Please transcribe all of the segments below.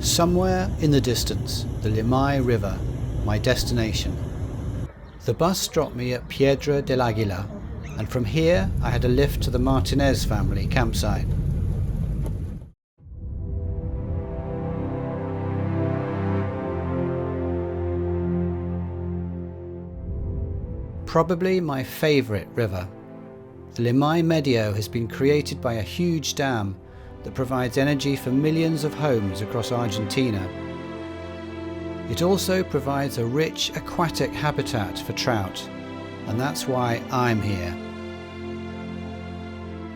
Somewhere in the distance, the Limay River, my destination. The bus dropped me at Piedra del Águila, and from here I had a lift to the Martinez family campsite. Probably my favourite river. The Limay Medio has been created by a huge dam that provides energy for millions of homes across Argentina. It also provides a rich aquatic habitat for trout, and that's why I'm here.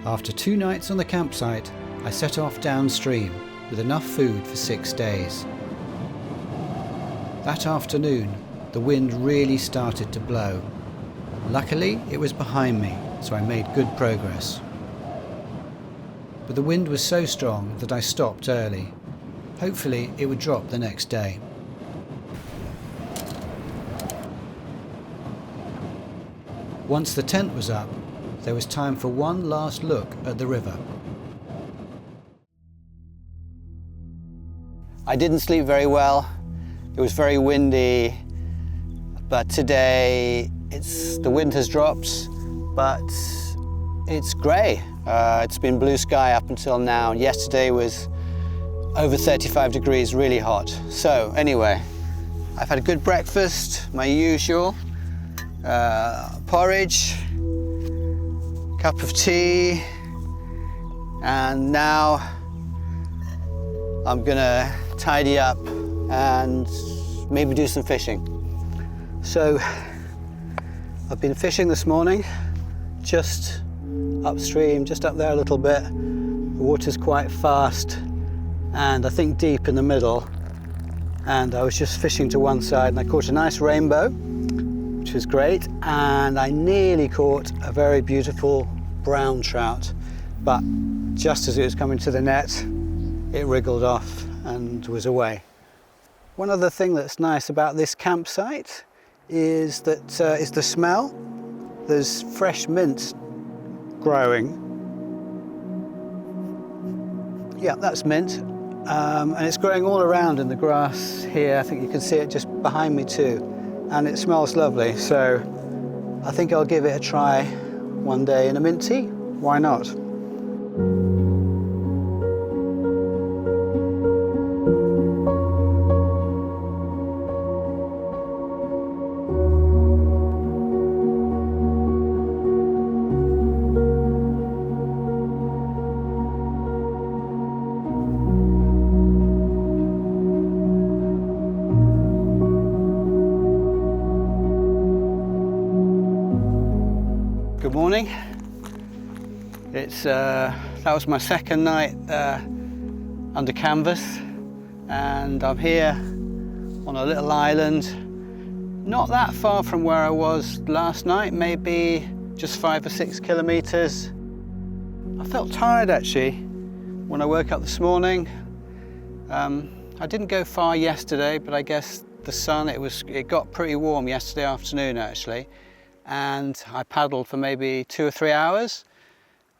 After 2 nights on the campsite, I set off downstream with enough food for 6 days. That afternoon, the wind really started to blow. Luckily, it was behind me, so I made good progress. But the wind was so strong that I stopped early. Hopefully, it would drop the next day. Once the tent was up, there was time for one last look at the river. I didn't sleep very well. It was very windy, but today the wind has dropped, but it's grey. It's been blue sky up until now. Yesterday was over 35 degrees, really hot. So anyway, I've had a good breakfast, my usual. Porridge, cup of tea, and now I'm gonna tidy up and maybe do some fishing. So I've been fishing this morning, just upstream, just up there a little bit. The water's quite fast and I think deep in the middle, and I was just fishing to one side and I caught a nice rainbow, which was great, and I nearly caught a very beautiful brown trout, but just as it was coming to the net, it wriggled off and was away. One other thing that's nice about this campsite is the smell. There's fresh mint growing. Yeah, that's mint, and it's growing all around in the grass here. I think you can see it just behind me too, and it smells lovely. So I think I'll give it a try one day in a mint tea. Why not? Good morning. That was my second night under canvas, and I'm here on a little island, not that far from where I was last night, maybe just 5 or 6 kilometers. I felt tired actually when I woke up this morning. I didn't go far yesterday, but I guess the sun, it got pretty warm yesterday afternoon actually, and I paddled for maybe 2 or 3 hours.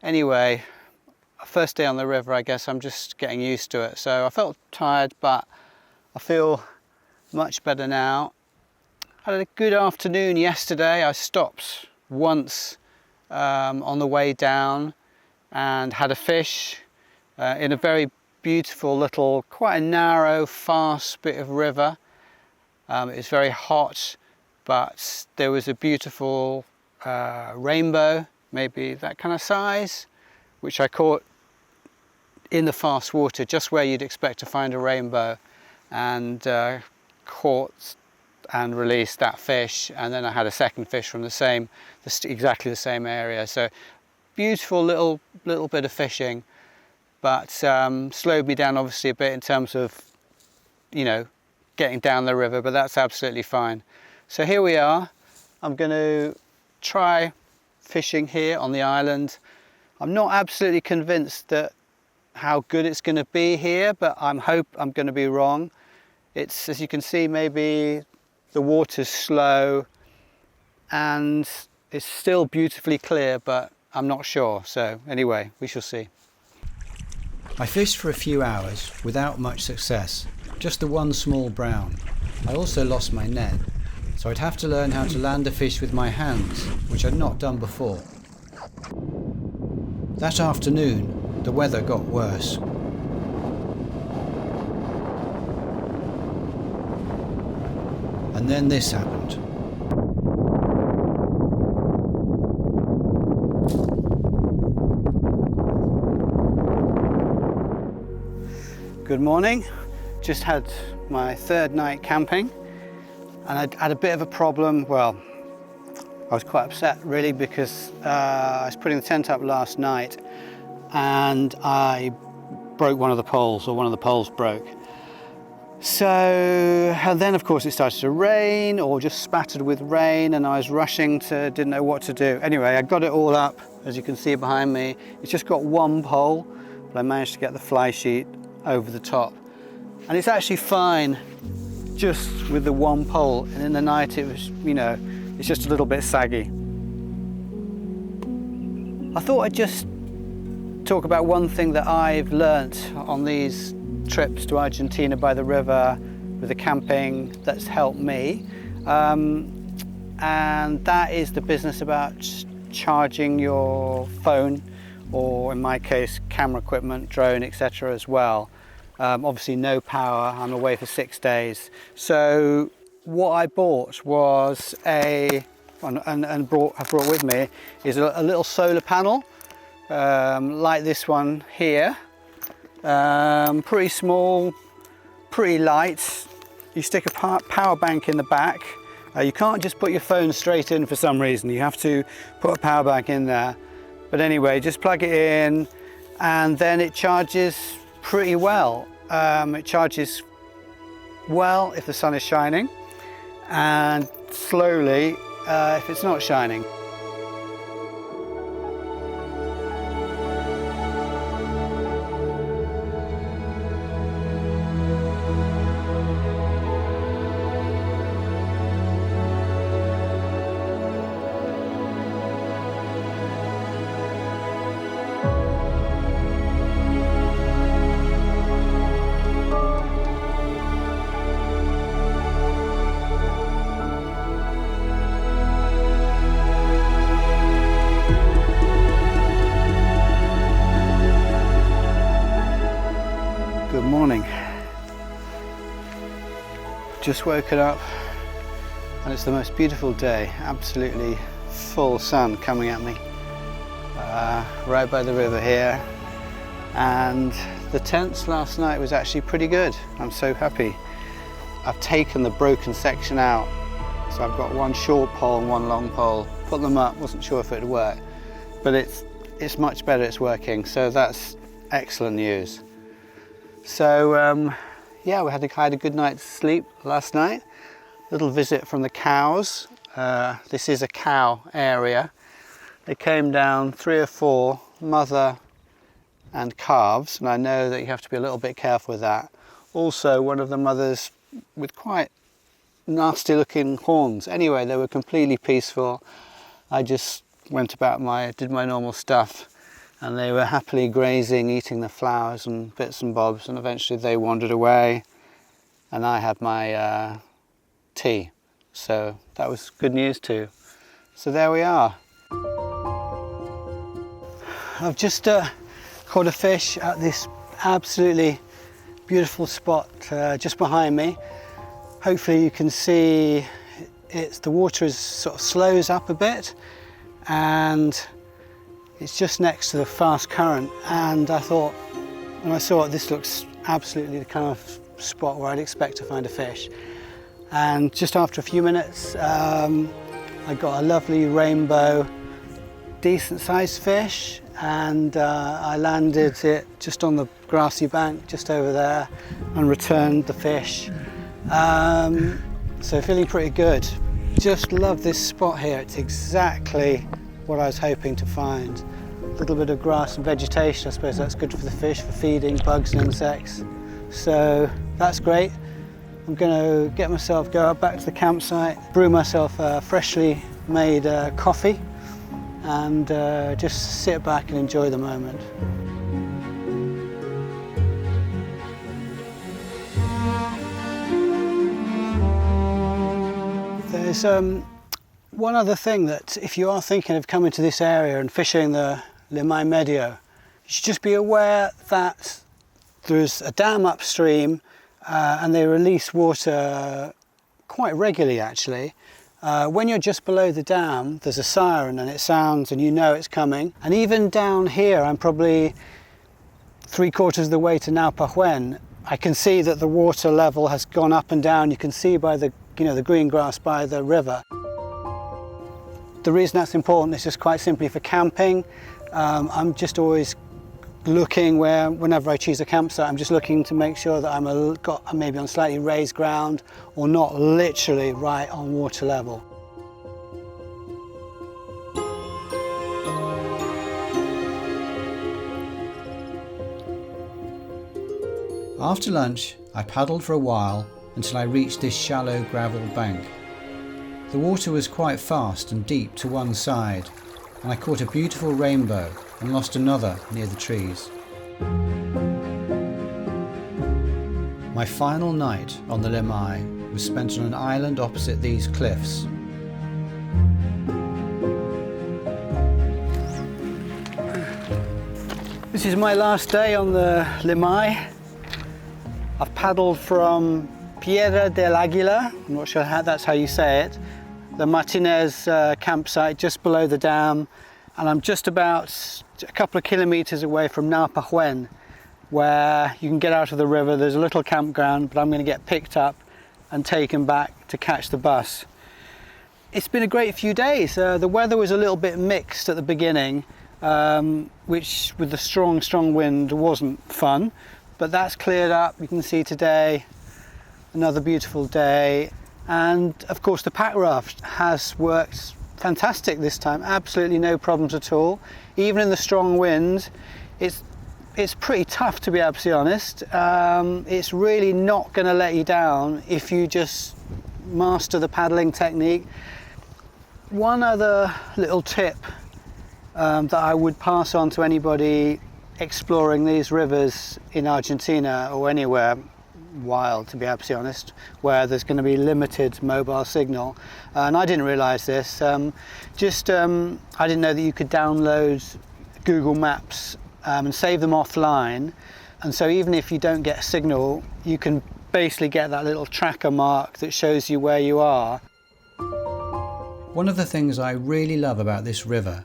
Anyway, first day on the river, I guess I'm just getting used to it. So I felt tired, but I feel much better now. I had a good afternoon yesterday. I stopped once on the way down and had a fish in a very beautiful little, quite a narrow, fast bit of river. It was very hot, but there was a beautiful rainbow, maybe that kind of size, which I caught in the fast water, just where you'd expect to find a rainbow, and caught and released that fish. And then I had a second fish from exactly the same area. So beautiful little bit of fishing, but slowed me down obviously a bit in terms of, you know, getting down the river, but that's absolutely fine. So here we are. I'm going to try fishing here on the island. I'm not absolutely convinced that how good it's going to be here, but I'm going to be wrong. It's, as you can see, maybe the water's slow and it's still beautifully clear, but I'm not sure. So anyway, we shall see. I fished for a few hours without much success, just the one small brown. I also lost my net, so I'd have to learn how to land a fish with my hands, which I'd not done before. That afternoon, the weather got worse. And then this happened. Good morning. Just had my third night camping and I had a bit of a problem. Well, I was quite upset really because I was putting the tent up last night and I broke one of the poles, or one of the poles broke. So, and then of course it started to rain, or just spattered with rain, and I was rushing didn't know what to do. Anyway, I got it all up, as you can see behind me. It's just got one pole, but I managed to get the fly sheet over the top. And it's actually fine just with the one pole, and in the night it was, it's just a little bit saggy. I thought I'd just talk about one thing that I've learnt on these trips to Argentina by the river with the camping that's helped me, and that is the business about charging your phone, or in my case camera equipment, drone, etc. as well. Obviously no power, I'm away for 6 days. So what I bought was I brought with me is a little solar panel, like this one here. Pretty small, pretty light. You stick a power bank in the back. You can't just put your phone straight in for some reason. You have to put a power bank in there. But anyway, just plug it in and then it charges pretty well. It charges well if the sun is shining, and slowly if it's not shining. Good morning. Just woken up and it's the most beautiful day. Absolutely full sun coming at me. Right by the river here. And the tents last night was actually pretty good. I'm so happy. I've taken the broken section out. So I've got one short pole and one long pole. Put them up, wasn't sure if it would work. But it's much better, it's working. So that's excellent news. So yeah, I had a good night's sleep last night. Little visit from the cows. This is a cow area. They came down 3 or 4, mother and calves, and I know that you have to be a little bit careful with that. Also, one of the mothers with quite nasty looking horns. Anyway, they were completely peaceful. I just did my normal stuff. And they were happily grazing, eating the flowers and bits and bobs, and eventually they wandered away and I had my tea. So that was good news too. So there we are. I've just caught a fish at this absolutely beautiful spot just behind me. Hopefully you can see the water sort of slows up a bit, and it's just next to the fast current, and I thought, when I saw it, this looks absolutely the kind of spot where I'd expect to find a fish. And just after a few minutes, I got a lovely rainbow, decent sized fish, and I landed it just on the grassy bank just over there and returned the fish. So feeling pretty good. Just love this spot here. It's exactly what I was hoping to find. A little bit of grass and vegetation, I suppose that's good for the fish, for feeding bugs and insects. So that's great. I'm going to go back to the campsite, brew myself a freshly made coffee, and just sit back and enjoy the moment. There's one other thing, that if you are thinking of coming to this area and fishing the Limay Medio, you should just be aware that there's a dam upstream and they release water quite regularly actually. When you're just below the dam, there's a siren and it sounds and you know it's coming. And even down here, I'm probably 3/4 of the way to Naupahuen, I can see that the water level has gone up and down. You can see by the, the green grass by the river. The reason that's important is just quite simply for camping. I'm just always looking whenever I choose a campsite, I'm just looking to make sure that I'm maybe on slightly raised ground or not literally right on water level. After lunch, I paddled for a while until I reached this shallow gravel bank. The water was quite fast and deep to one side, and I caught a beautiful rainbow and lost another near the trees. My final night on the Limay was spent on an island opposite these cliffs. This is my last day on the Limay. I've paddled from Piedra del Águila, I'm not sure that's how you say it, the Martinez campsite just below the dam, and I'm just about a couple of kilometers away from Naupahuen, where you can get out of the river. There's a little campground, but I'm going to get picked up and taken back to catch the bus. It's been a great few days. The weather was a little bit mixed at the beginning, which with the strong wind wasn't fun, but that's cleared up. You can see today another beautiful day, and of course the pack raft has worked fantastic this time. Absolutely no problems at all. Even in the strong wind, it's pretty tough, to be absolutely honest. It's really not going to let you down if you just master the paddling technique. One other little tip that I would pass on to anybody exploring these rivers in Argentina or anywhere wild, to be absolutely honest, where there's going to be limited mobile signal, and I didn't realize this, I didn't know that you could download Google Maps and save them offline, and so even if you don't get a signal, you can basically get that little tracker mark that shows you where you are. One of the things I really love about this river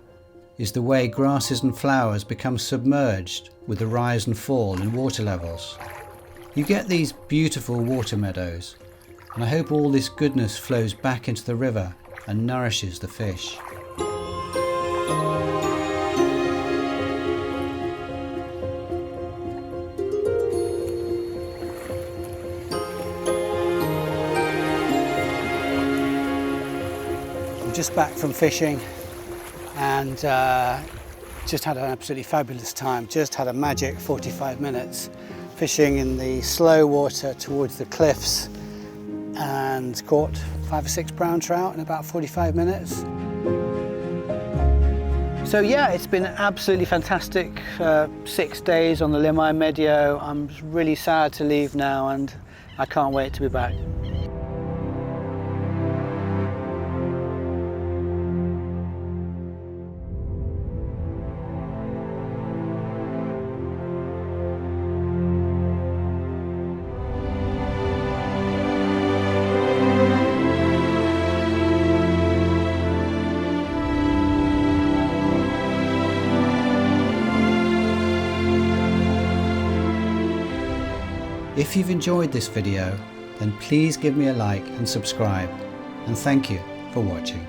is the way grasses and flowers become submerged with the rise and fall in water levels. You get these beautiful water meadows, and I hope all this goodness flows back into the river and nourishes the fish. I'm just back from fishing and just had an absolutely fabulous time. Just had a magic 45 minutes fishing in the slow water towards the cliffs and caught 5 or 6 brown trout in about 45 minutes. So yeah, it's been absolutely fantastic 6 days on the Limay Medio. I'm really sad to leave now and I can't wait to be back. If you've enjoyed this video, then please give me a like and subscribe, and thank you for watching.